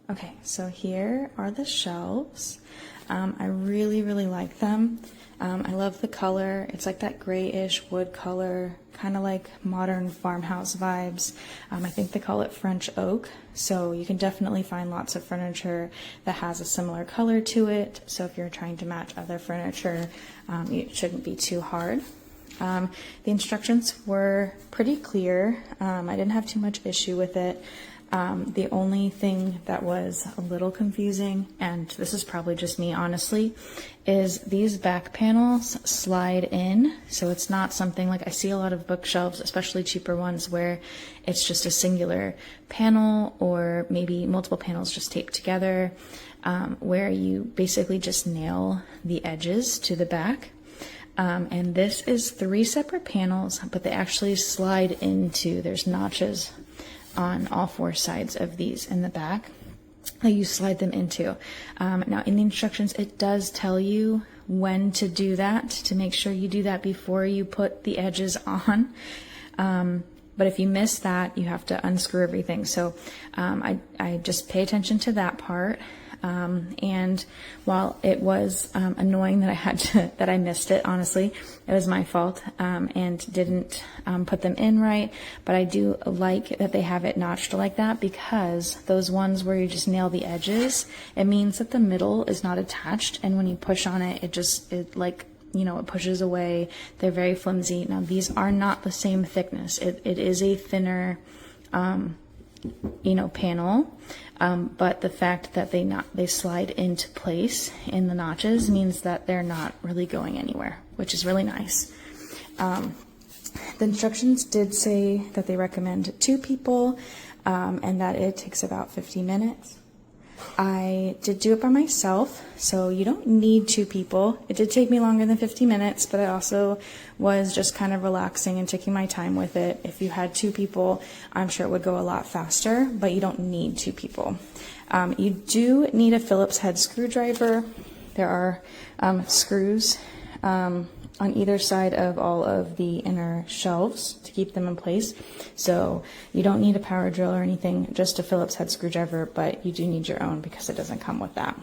Okay, so here are the shelves. I really, really like them. I love the color. It's like that grayish wood color, kind of like modern farmhouse vibes. I think they call it French oak. So you can definitely find lots of furniture that has a similar color to it. So if you're trying to match other furniture, it shouldn't be too hard. The instructions were pretty clear. I didn't have too much issue with it. The only thing that was a little confusing, and this is probably just me honestly, is these back panels slide in. So it's not something like I see a lot of bookshelves, especially cheaper ones, where it's just a singular panel or maybe multiple panels just taped together, where you basically just nail the edges to the back. And this is 3 separate panels, but they actually slide into, there's notches on all 4 sides of these in the back that you slide them into. Now in the instructions, it does tell you when to do that, to make sure you do that before you put the edges on. But if you miss that, you have to unscrew everything. So I just pay attention to that part. And while it was annoying that I had to, that I missed it, honestly, it was my fault, and didn't put them in right. But I do like that they have it notched like that, because those ones where you just nail the edges, it means that the middle is not attached, and when you push on it, it pushes away. They're very flimsy. Now these are not the same thickness. It is a thinner panel, but the fact that they slide into place in the notches means that they're not really going anywhere, which is really nice. The instructions did say that they recommend 2 people, and that it takes about 50 minutes. I did do it by myself, so you don't need 2 people. It did take me longer than 50 minutes, but I also was just kind of relaxing and taking my time with it. If you had 2 people, I'm sure it would go a lot faster, but you don't need 2 people. You do need a Phillips head screwdriver. There are screws on either side of all of the inner shelves to keep them in place. So you don't need a power drill or anything, just a Phillips head screwdriver, but you do need your own because it doesn't come with that.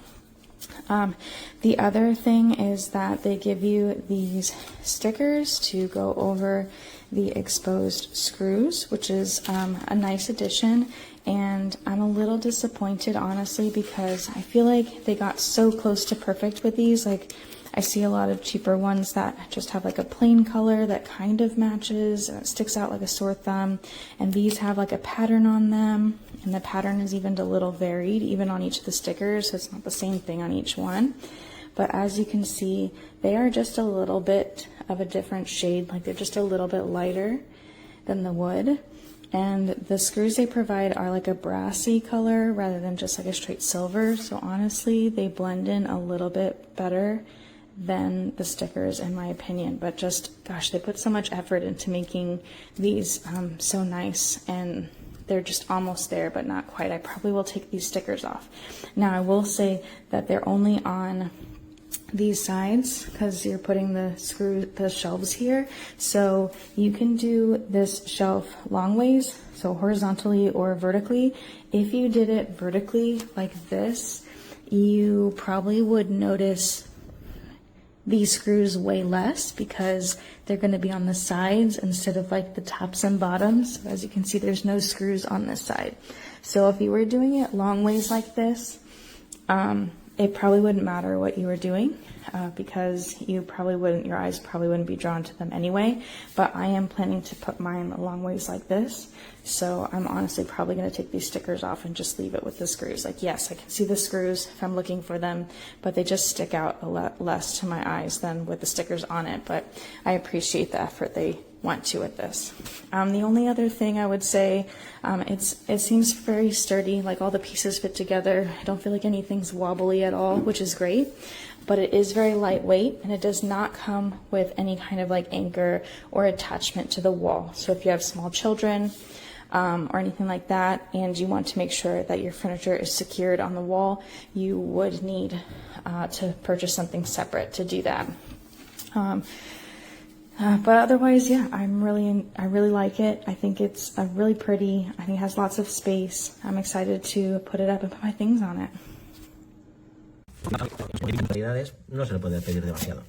The other thing is that they give you these stickers to go over the exposed screws, which is a nice addition. And I'm a little disappointed, honestly, because I feel like they got so close to perfect with these. Like, I see a lot of cheaper ones that just have like a plain color that kind of matches and it sticks out like a sore thumb, and these have like a pattern on them, and the pattern is even a little varied even on each of the stickers, so it's not the same thing on each one. But as you can see, they are just a little bit of a different shade, like they're just a little bit lighter than the wood, and the screws they provide are like a brassy color rather than just like a straight silver, so honestly they blend in a little bit better than the stickers in my opinion. But just, gosh, they put so much effort into making these so nice, and they're just almost there but not quite. I probably will take these stickers off. Now I will say that they're only on these sides because you're putting the shelves here, so you can do this shelf long ways, so horizontally or vertically. If you did it vertically like this, you probably would notice these screws way less because they're going to be on the sides instead of like the tops and bottoms. So as you can see, there's no screws on this side. So if you were doing it long ways like this, it probably wouldn't matter what you were doing because your eyes probably wouldn't be drawn to them anyway. But I am planning to put mine long ways like this. So I'm honestly probably going to take these stickers off and just leave it with the screws. Like, yes, I can see the screws if I'm looking for them, but they just stick out a lot less to my eyes than with the stickers on it. But I appreciate the effort they went to with this. The only other thing I would say, it seems very sturdy, like all the pieces fit together. I don't feel like anything's wobbly at all, which is great, but it is very lightweight, and it does not come with any kind of like anchor or attachment to the wall. So if you have small children or anything like that, and you want to make sure that your furniture is secured on the wall, you would need to purchase something separate to do that. But otherwise, yeah, I really like it. I think it's really pretty. I think it has lots of space. I'm excited to put it up and put my things on it. No se le puede pedir demasiado.